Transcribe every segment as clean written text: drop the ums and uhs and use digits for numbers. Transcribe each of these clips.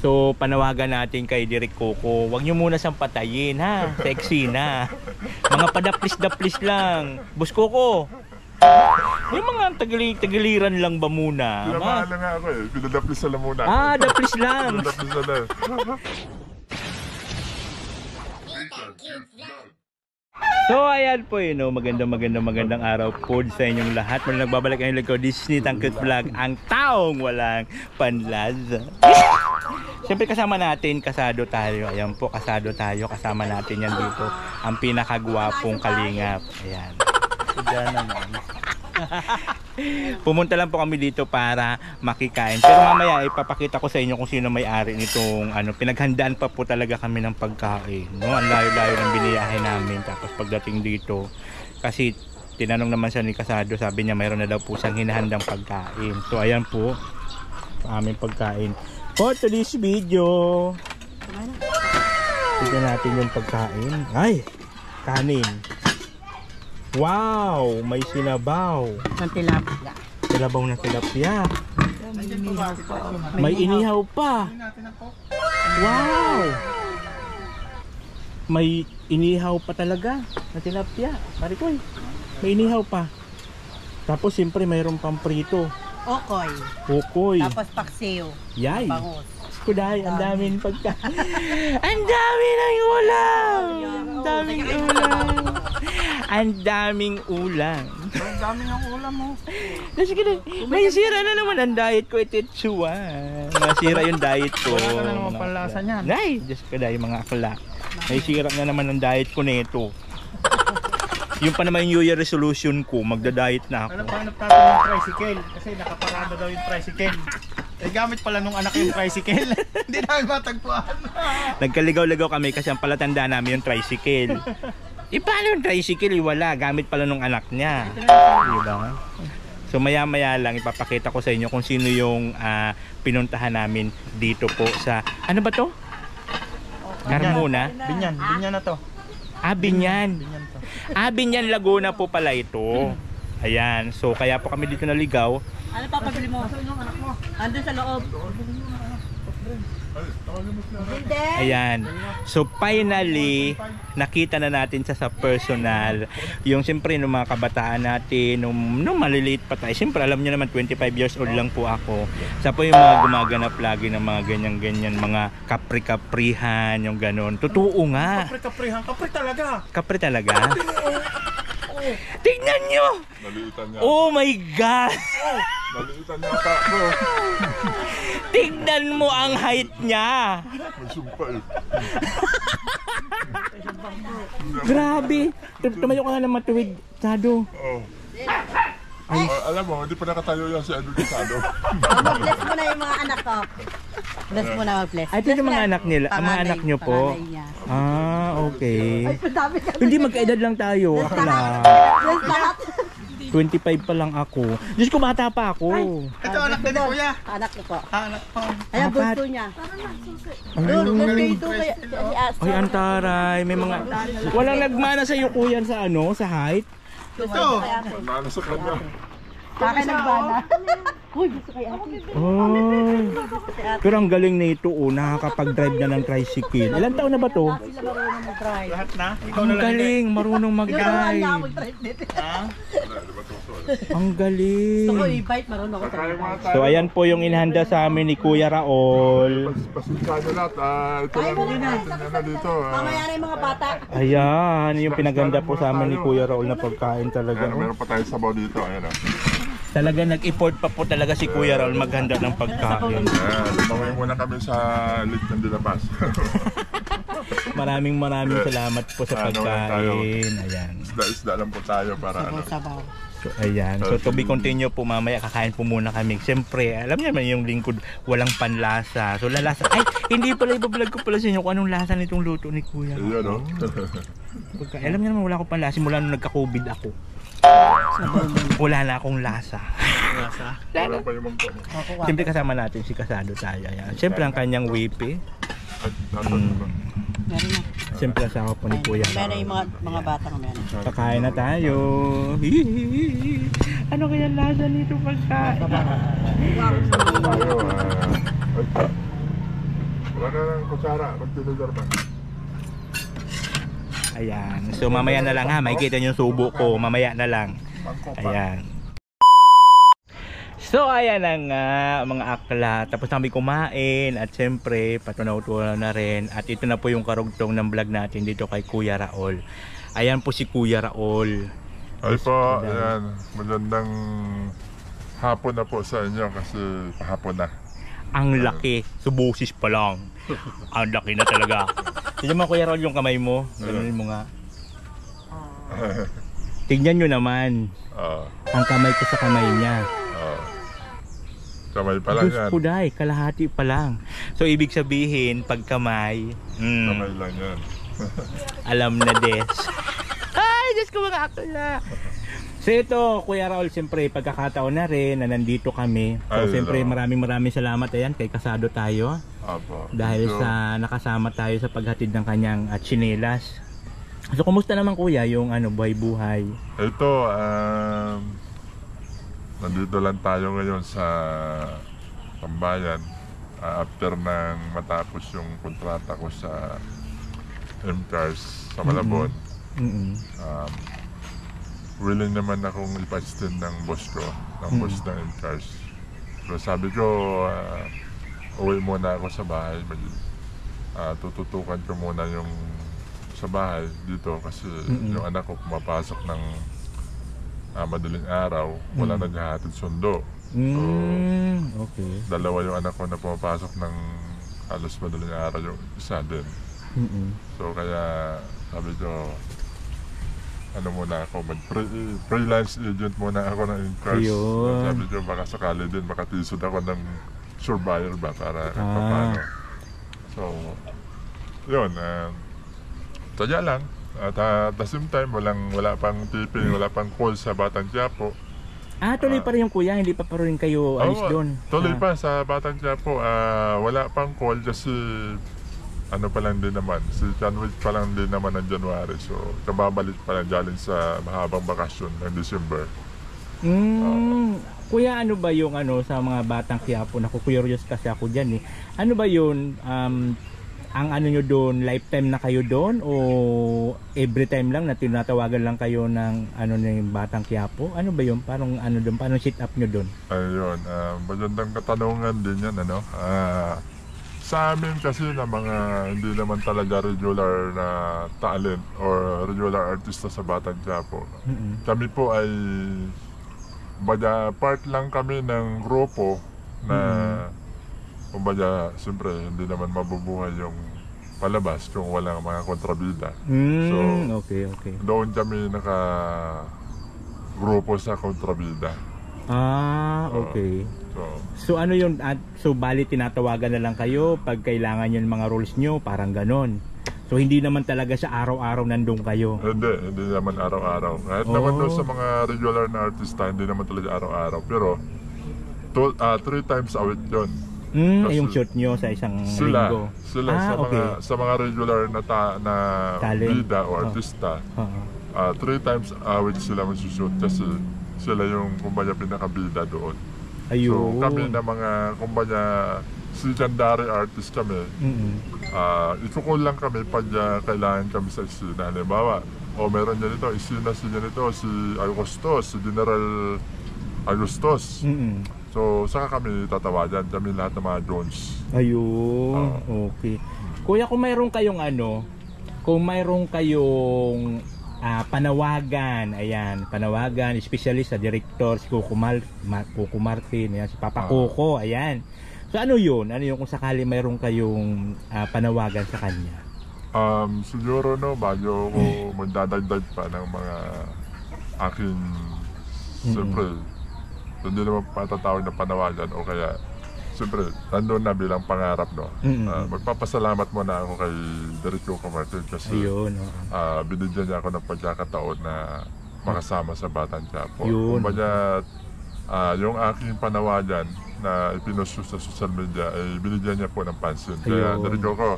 So panawagan natin kay Direk Coco, huwag nyo muna siyang patayin ha, sexy na. Mga padaplis-daplis lang. Boss Coco, yung mga tagiliran lang ba muna? Pinamahala nga ako eh, pinadaplis na lang muna. Ah, daplis lang. Pinadaplis na lang. So ayan po yun, magandang araw po sa inyong lahat. Mula nagbabalik ang ilang ko, Disney Tangkit Vlog, ang taong walang panlasa. Siyempre kasama natin, kasado tayo. Ayan po, kasado tayo, kasama natin yan dito. Ang pinakagwapong kalingap. Ayan. Diyan naman. Pumunta lang po kami dito para makikain. Pero mamaya ipapakita ko sa inyo kung sino may-ari nitong pinaghandaan pa po talaga kami ng pagkain. No, ang layo-layo ng biniyahe namin. Tapos pagdating dito, kasi tinanong naman siya ni Kasado, sabi niya mayroon na daw po siyang hinahandang pagkain. So ayan po, aming pagkain. For today's video, tignan natin yung pagkain. Ay, kanin. Wow! May sinabaw. Ng tilapia. Sinabaw na tilapia. May inihaw pa. Wow! May inihaw pa talaga na tilapia. Marikoy, may inihaw pa. Tapos siyempre mayroon pang prito. Okoy. Okoy. Tapos paksiw. Yay! Bangus. Kuday, ang daming pagka. Ang dami ng ulam! Ang daming ulam! Ang daming ulam! Ang dami ng ulam mo. May sira na naman ang diet ko, Itetsuan. Masira yung diet ko. Wala ka na naman panlasa niyan. Ay, Diyos ko dahil mga akla. May sira na naman ang diet ko nito. Yung pa naman yung New Year resolution ko, magda-diet na ako. Ano pa hanap natin yung tricycle? Kasi nakaparada daw yung tricycle. Eh gamit pala nung anak yung tricycle. Hindi namin matagpuan. Nagkaligaw-ligaw kami kasi ang palatanda namin yung tricycle. Paano yung tricycle? Wala. Gamit pala nung anak niya. Diba? So maya-maya lang ipapakita ko sa inyo kung sino yung pinuntahan namin dito po sa... Ano ba to? Carmona? Binyan. Binyan na to. Binyan. Binyan to. Binyan Laguna po pala ito. Ayan. So kaya po kami dito naligaw. Ano pa pabili mo? Andun sa loob. Ayan. So finally, nakita na natin sa personal. Yung siyempre nung mga kabataan natin, nung maliliit pa tayo. Siyempre alam niyo naman 25 years old lang po ako. Sa po yung mga gumaganap lagi ng mga ganyan-ganyan, mga kapri-kaprihan, yung ganon. Totoo nga. Kapre-kaprihan. Kapre talaga. Kapri talaga? Tingnan nyo! Naliitan niya. Oh my God! Naliitan niya pa bro. Tingnan mo ang height niya! May sumpa eh. Grabe! Tumayo ka nga ng matuwid, Sado. Oh. Alam mo, hindi pa nakatayo yan si Edwin Casado. Mag-bless mo na yung mga anak ko. Bless mo na mag-bless. Ay, ito yung mga anak nila. Ang mga anak nyo po. Okay. Hindi magkaedad lang tayo. Akala. Bless lahat. 25 pa lang ako. Diyos ko, bata pa ako. Ito anak din ni Kuya. Anak ko po. Anak po. Ayan, Apat. bunso niya. Doon, ito kaya. Ay, antaray. May mga... Walang nagmana sa iyo, kuya, sa sa height? Ito. Nalo sa kanya. Akin nagbana. Uy, gusto kay ate. Oh. Pero ang galing na ito, nakakapag-drive na ng tricycle. Ilan taon na ba to? Sila marunong mag-drive. Lahat na. Ikaw na Ang lang. galing, marunong Yung naman na mag-drive. mag-drive dito. Ang galing. Gusto ko i-bike, marunong ako Kaya mga talaga. tayo. So ayan po yung inihanda sa amin ni Kuya Raol. Pasensya nyo lahat. Ito lang yung natin na dito. Mamaya na yung mga bata. Ayan, yung pinaganda po sa amin ni Kuya Raol na pagkain talaga. Ayan, meron pa tayo sabaw dito. Ayan o. Talaga nag-effort pa po talaga si Kuya Raul maghanda ng pagkain. Ayan, lumaway muna kami sa Litman de la Paz. Maraming salamat po sa pagkain. Ayan. Isda lang po tayo para ano. Sabaw. So, ayan. So to be continue po mamaya, kakain po muna kami. Siyempre, alam niyo naman yung lingkod walang panlasa. So lalasa. Ay, hindi pala ibablog ko pala sa inyo kung anong lasa nitong luto ni Kuya. Ayan o. Alam niyo naman wala akong panlasa mula nung nagka-COVID ako. Wala na akong lasa. Wala pa yung mangko. Siyempre kasama natin si Kasado tayo. Ayan. Siyempre ang kanyang wipi. Meron na. Siyempre asawa po ni Kuya. Meron yung mga batang meron. Kakain na tayo. Ano kaya lasa nito pagkain? Tayo. Baka ng kutsara, magtinidor ba? Ayan. So mamaya na lang ha, makikita niyo yung subo ko. Mamaya na lang. Mangkok pa. Ayan. So ayan na nga mga akla. Tapos kami kumain at syempre patunaw-tunaw na rin. At ito na po yung karugtong ng vlog natin dito kay Kuya Raul. Ayan po si Kuya Raul. Ay po, ayan. Magandang hapon na po sa inyo kasi hapon na. Ang laki. Subusis pa lang. Ang laki na talaga. Tignan mo Kuya Raul yung kamay mo. Ganunin mo nga. Tignan nyo naman. Ang kamay ko sa kamay niya. Kamay pa lang Diyos yan. ko dahi, kalahati pa lang. So ibig sabihin, pag kamay, Kamay lang yan. alam na des. Ay, Diyos ko mga akla. So ito, Kuya Raul, siyempre pagkakataon na rin na nandito kami. So Ay, siyempre no. maraming salamat ayan kay Kasado tayo. Apo. Dahil So, sa nakasama tayo sa paghatid ng kanyang tsinelas. So kumusta naman Kuya yung buhay-buhay? ito, nandito lang tayo ngayon sa Tambayan after ng matapos yung kontrata ko sa MCARS sa Malabon. Willing naman akong ipa-extend ng boss ko, ng boss ng MCARS. So sabi ko, uwi muna ako sa bahay. Tututukan ko muna yung sa bahay dito kasi yung anak ko pumapasok ng madaling araw, wala na naghahatid sundo. So, Okay. dalawa yung anak ko na pumapasok ng halos madaling araw, yung isa din. So kaya sabi ko, ano muna ako, freelance agent muna ako ng in-cars. Ayun. Sabi ko baka sakali din makatisod ako ng surveyor ba para kahit paano. So, yun, tadya lang. At the same time, wala pang tipping, wala pang call sa Batang Quiapo. Tuloy pa rin yung Kuya, hindi pa rin kayo alis doon. Tuloy pa sa Batang Quiapo, wala pang call kasi ano pa lang din naman, si Canwich pa lang din naman ng January. So, kababalik pa lang galing sa mahabang bakasyon ng December. Kuya, ano ba yung sa mga Batang Quiapo? Naku-curious kasi ako dyan eh. Ano ba yun? Ang nyo doon, lifetime na kayo doon o every time lang na tinatawagan lang kayo ng ng Batang Quiapo? Ano ba yun? Parang doon? Paano sit up nyo doon? Ayun, magandang katanungan din yan, sa amin kasi na mga hindi naman talaga regular na talent or regular artista sa Batang Quiapo. Kami po ay part lang kami ng grupo na kumbaga, siyempre, hindi naman mabubuhay yung palabas kung walang mga kontrabida. So, okay. doon kami naka-grupo sa kontrabida. Okay. So ano yun? So bali tinatawagan na lang kayo pag kailangan yung mga roles nyo, parang ganon. So hindi naman talaga sa araw-araw nandun kayo. Hindi naman araw-araw. Kahit naman doon sa mga regular na artista, hindi naman talaga araw-araw. Pero 3 times a week yun. Yung shoot nyo sa isang linggo. Sila sa mga regular na bida o artista. 3 times a week sila magsushoot kasi sila yung kumbaga pinakabida doon. Ayun. So kami na mga kumbaga secondary artist kami. Itukol lang kami pag kailangan kami sa isina. Halimbawa, meron dyan ito, isina si Agustos, si General Agustos. So, saka kami tatawagan, kami lahat ng mga drones. Ayun, okay. Kuya, kung mayroon kayong panawagan, panawagan, especially sa director, si Coco Martin, si Papa Coco, ayan. So, ano yun? Ano yung kung sakali mayroon kayong panawagan sa kanya? Siguro bago ko magdadagdag pa ng mga aking, siyempre, hindi naman patatawag na panawagan o kaya siyempre nandun na bilang pangarap magpapasalamat muna ako kay Director Martin kasi binigyan niya ako ng pagkakataon na makasama sa Batang Quiapo. Kumbaga yung aking panawagan na ipinost sa social media ay binigyan niya po ng pansin. Kaya Director ko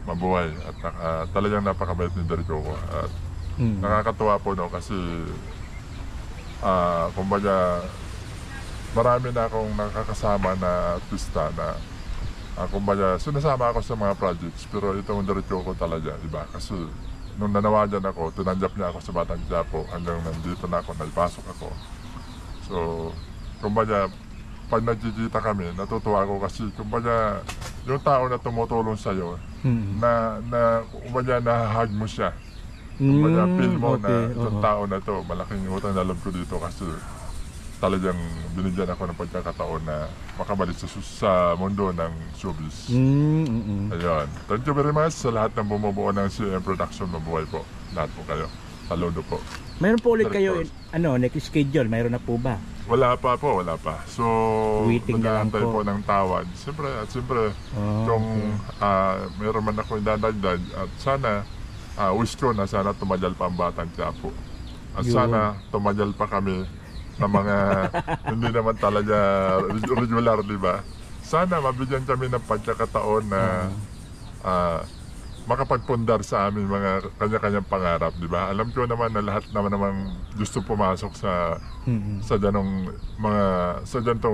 mabuhay at talagang napakabait ni Director ko at nakakatuwa po kasi kumbaga marami na akong nakakasama na artista na Kumbaga, sinasama ako sa mga projects, pero itong diretso ko talaga, iba. Kasi nung nanawagan ako, tinanggap niya ako sa Batang Quiapo hanggang nandito na ako, naipasok ako. So, kumbaga, pag nagkikita kami, natutuwa ako kasi kumbaga, yung tao na tumutulong sa'yo, kumbaga, nahahag mo siya. Kumbaga, feel mo na itong tao na to, malaking utang na loob ko dito kasi talagang binigyan ako ng pagkakataon na makabalik sa mundo ng showbiz. Ayun. Thank you very much sa lahat ng bumubuo ng CM Production. Mabuhay po. Lahat po kayo. Saludo po. Mayroon po ulit kayo, next schedule, mayroon na po ba? Wala pa po, wala pa. So, Waiting na lang nag-aantay po. po ng tawad. Siyempre, kung mayroon man ako idadagdag at sana, wish ko na sana tumagal pa ang Batang Quiapo. At Yun. sana tumagal pa kami na mga hindi naman talaga regular, di ba? Sana mabigyan kami ng pagkakataon na makapagpundar sa amin mga kanya-kanyang pangarap, di ba? Alam ko naman na lahat naman namang gusto pumasok sa ganong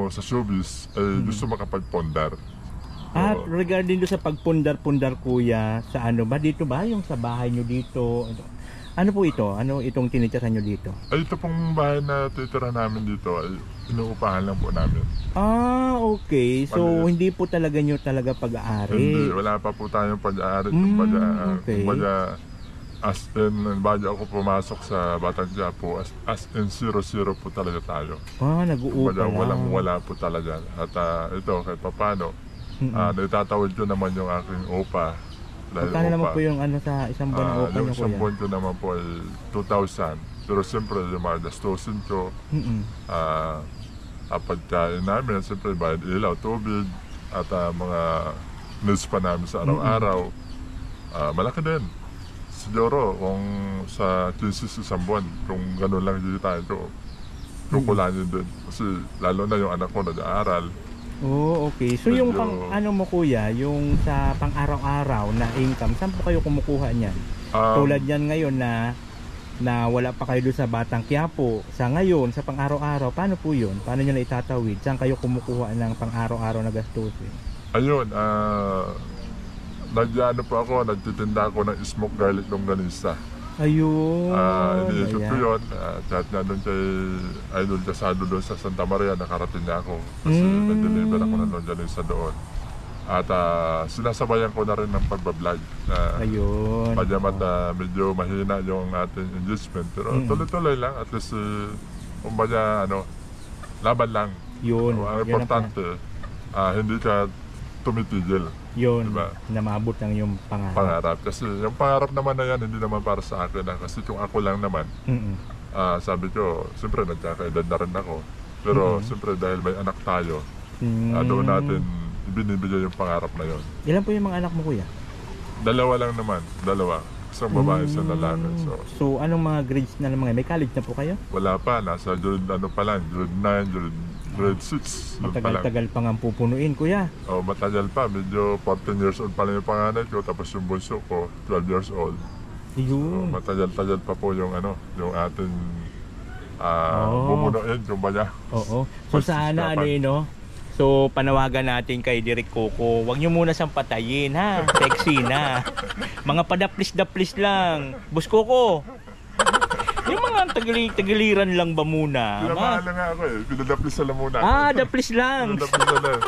sa showbiz ay gusto makapagpundar. At regarding do sa pagpundar-pundar kuya, sa ano ba dito ba yung sa bahay nyo dito? Ano po ito? Ano itong tinitirahan nyo dito? Ay, ito pong bahay na titira namin dito ay inuupahan lang po namin. Okay. So, Maliit. hindi po talaga nyo talaga pag-aari. Hindi, wala pa po tayong pag-aari. Okay. Kumbaga, as in, bago ako pumasok sa Batang Quiapo, as in 0-0 po talaga tayo. Nag-uupa Kumbaga, lang. walang-wala po talaga. At ito, kahit papano, naitatawid ko naman yung aking upa. Magkano naman po yung ano sa isang buwan na upa Yung nyo isang kuya? buwan ko naman po ay 2,000. Pero siyempre, yung mga gastusin ko, pagkain namin, siyempre, bayad ilaw, tubig, at mga needs pa namin sa araw-araw, malaki din. Siguro, kung sa 15 isang buwan, kung gano'n lang dito tayo, kukulangin din. Kasi lalo na yung anak ko nag-aaral. Okay. So yung Medyo- ano mo kuya, yung sa pang-araw-araw na income, saan po kayo kumukuha niyan? Tulad yan ngayon na wala pa kayo doon sa Batang Quiapo. Sa ngayon, sa pang-araw-araw, paano po yun? Paano nyo na itatawid? Saan kayo kumukuha ng pang-araw-araw na gastusin? Ayun, nag-ano po ako, nagtitinda ako ng smoke garlic longganisa. Ayun. Iniisip ko Ayan. yun. Chat nga doon kay Idol Casado doon sa Santa Maria, nakarating niya ako. Kasi nag-deliver ako ng longganisa doon. At sinasabayan ko na rin ng pagbablog. Ayun. Pagyamat medyo mahina yung ating engagement. Pero tuloy-tuloy lang. At least, kumbaga, laban lang. Yun. Ang Yan ang importante, hindi ka tumitigil. Yun. Diba? Na maabot ng yung pangarap. Pangarap. Kasi yung pangarap naman na yan, hindi naman para sa akin. Kasi kung ako lang naman, sabi ko, siyempre nagkakaedad na rin ako. Pero siyempre dahil may anak tayo, doon natin ibinibigay yung pangarap na yon. Ilan po yung mga anak mo kuya? Dalawa lang naman. Dalawa. Isang babae, isang lalaki. So anong mga grades na lang mga? May college na po kayo? Wala pa. Nasa grade pa lang. Grade 9, grade 6. Doon pa lang. Matagal-tagal pa nga pupunuin kuya. Matagal pa. Medyo 14 years old pa lang yung panganay ko. Tapos yung bunso ko, 12 years old. Yun. Matagal-tagal pa po yung yung ating bumunuin, kumbaga. Oo. So sana So panawagan natin kay Direk Coco, wag niyo muna siyang patayin ha. Sexy na. Mga padaplis-daplis lang. Boss Coco. Yung mga tagiliran lang ba muna? Pinamahala nga ako pinadaplis na lang muna. Daplis lang. Pinadaplis na lang.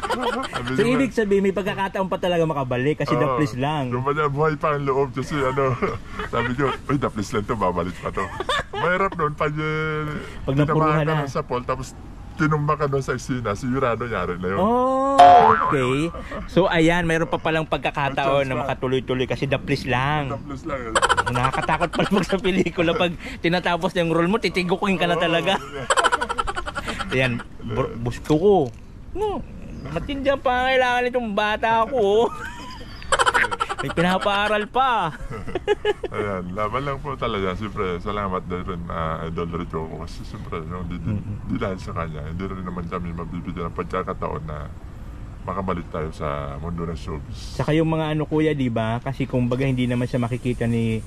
So ibig sabihin may pagkakataon pa talaga makabalik kasi daplis lang. Kumbaga buhay pa ang loob kasi sabi ko, uy, daplis lang to, babalik pa to. Mahirap nun pag napuruhan tinamahan ka na. nun sa poll, tapos tinumba ka doon sa eksena, sigurado nyari na yun. Okay. So ayan, mayroon pa palang pagkakataon na makatuloy-tuloy kasi daplis lang. Daplis lang. Nakakatakot pala pag sa pelikula pag tinatapos na yung role mo, titigukuhin ka na talaga. Ayan, gusto ko. Matindi ang pangailangan itong bata ko. May pinapaaral pa. Ayan, laban lang po talaga. Siyempre, salamat din rin Idol Rico ko. Kasi siyempre, di dahil sa kanya, hindi rin naman kami mabibigyan ng pagkakataon na makabalik tayo sa mundo ng showbiz. Saka yung mga ano kuya, di ba? Kasi kumbaga hindi naman siya makikita ni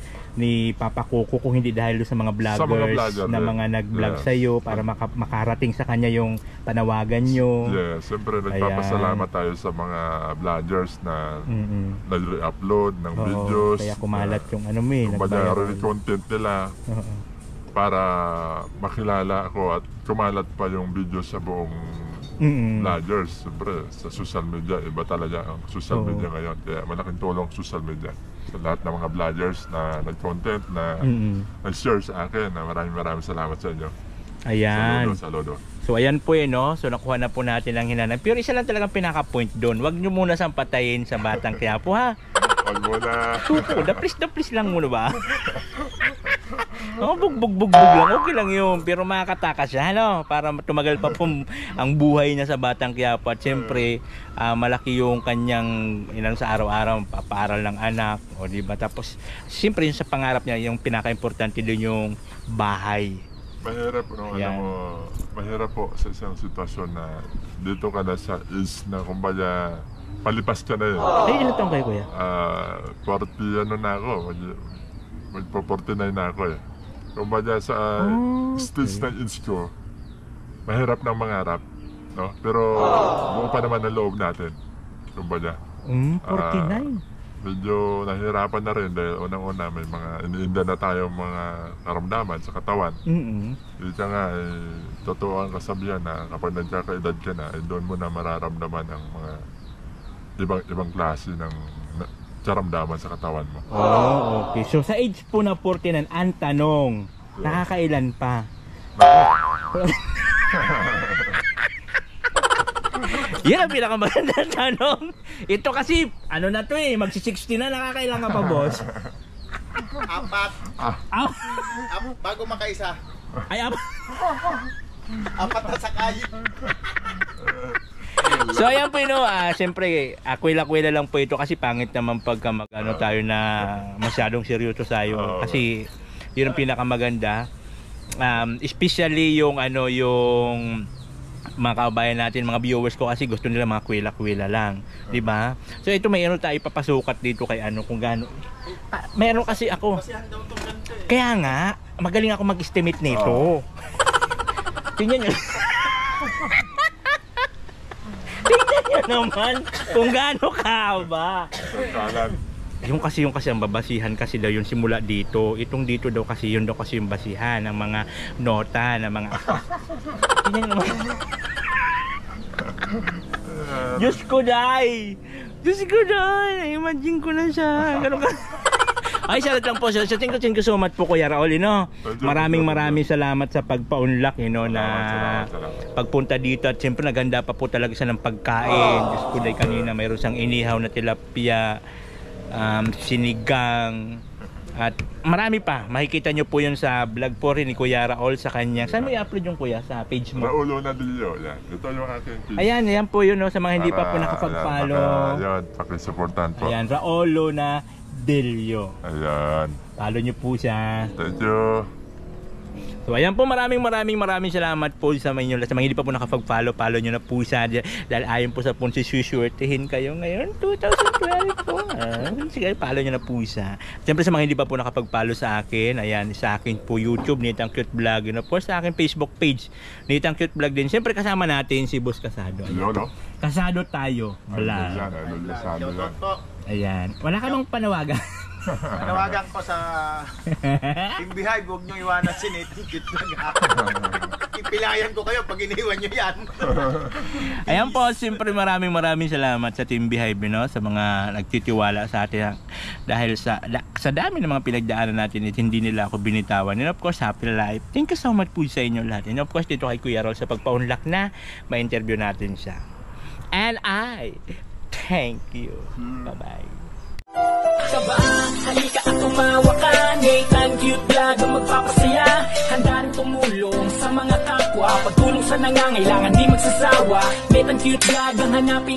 Papa Coco kung hindi dahil sa mga vloggers na mga nag-vlog sa iyo para makarating sa kanya yung panawagan nyo. Yeah, siyempre nagpapasalamat tayo sa mga vloggers na nag-upload ng videos. Kaya kumalat yung ano mo yung content nila para makilala ako at kumalat pa yung video sa buong vloggers. Siyempre sa social media, iba talaga ang social media ngayon. Kaya malaking tulong social media sa lahat ng mga vloggers na nag-content na nag-share sa akin. Maraming salamat sa inyo. Ayan. Saludo. So ayan po no. So nakuha na po natin ang hinanap. Pero isa lang talagang pinaka-point doon. Huwag nyo muna sampatayin sa Batang Quiapo ha. Huwag muna. Suko, daplis lang muna ba? Bugbog lang, okay lang yun. Pero makakatakas siya, ano? Para tumagal pa po ang buhay niya sa Batang Quiapo. At siyempre, malaki yung kanyang sa araw-araw, papaaral ng anak. O diba? Tapos, siyempre yung sa pangarap niya, yung pinaka-importante doon yung bahay. Mahirap, no? Alam mo, mahirap po sa isang sitwasyon na dito ka na sa na kumbaga, palipas ka na yun. Ay, ilan taong kayo, kuya? 40 na ako. Magpo-49 na ako eh. Kumbaga sa stage ng age ko, mahirap ng mangarap, no? Pero buo pa naman ang loob natin. Kumbaga. 49? Medyo nahirapan na rin dahil unang-una may mga iniinda na tayong mga karamdaman sa katawan. Dito nga, totoo ang kasabihan na kapag nagkakaedad ka na, doon mo na mararamdaman ang mga ibang klase ng karamdaman sa katawan mo. Oh, okay. So sa age po na 49, ang tanong, nakakailan pa? Yan ang pinakamagandang tanong. Ito kasi, ano na to magsi-60 na, nakakailan ka pa, boss? 4. Bago makaisa. Ay, 4 na sakay. So ayan po siyempre akwila-kwila lang po ito kasi pangit naman pagka tayo na masyadong seryoso tayo kasi yun ang pinakamaganda, especially yung yung mga kabayan natin, mga viewers ko kasi gusto nila mga kwila-kwila lang, di ba? So ito may tayo papasukat dito kay kung gaano. Meron kasi ako. Kaya nga magaling ako mag-estimate nito. Tingnan niyo. Naman kung gaano ka ba yung kasi ang babasihan kasi daw yung simula dito, itong dito daw kasi yun daw kasi yung basihan ng mga nota ng mga Diyos ko day, imagine ko na siya ganun ka. Ay, salat lang po. Thank you so much po, Kuya Raul, Maraming salamat sa pagpa-unlock, na pagpunta dito. At siyempre, naganda pa po talaga siya ng pagkain. Diyos ko, dahil kanina mayroon siyang inihaw na tilapia, sinigang, at marami pa. Makikita nyo po yun sa vlog po rin ni Kuya Raul sa kanya. Saan mo i-upload yung kuya? Sa page mo? Raulo na Dilio. Yan. Ito yung aking page. Ayan po yun, sa mga hindi pa po nakapag-follow. Ayan, pakisupportan po. Ayan, Raulo na Delio. Ayan. Follow nyo po siya. Thank you. So ayan po, maraming salamat po sa mga hindi pa po nakapag-follow, follow nyo na po siya dahil ayon po sa punsi susuwertehin kayo ngayon 2012. Sige, follow nyo na po siya. Siyempre sa mga hindi pa po nakapag-follow sa akin, ayan, sa akin po YouTube, Nitang Cute Vlog, po sa akin Facebook page, Nitang Cute Vlog din. Siyempre kasama natin si Boss Casado. Kasado tayo, vlog. Ayan, wala ka bang panawagan? Panawagan ko sa Team Beehive, huwag nyo iwanan si Nitang Cute Vlog. Ipilayan ko kayo pag iniwan nyo yan. Ayan po, siyempre maraming salamat sa Team Beehive, sa mga nagtitiwala sa atin dahil sa dami ng mga pinagdaanan natin at hindi nila ako binitawan. And of course, happy life. Thank you so much po sa inyo lahat. And of course, dito kay Kuya Raul sa pagpa-unlock na ma-interview natin siya. And I thank you. Bye-bye. Saba, halika at tumawa ka. Nitang Cute Vlog ang magpapasaya. Handa rin tumulong sa mga kapwa. Pagtulong sa nangangailangan, di magsasawa. Nitang Cute Vlog ang hanapin.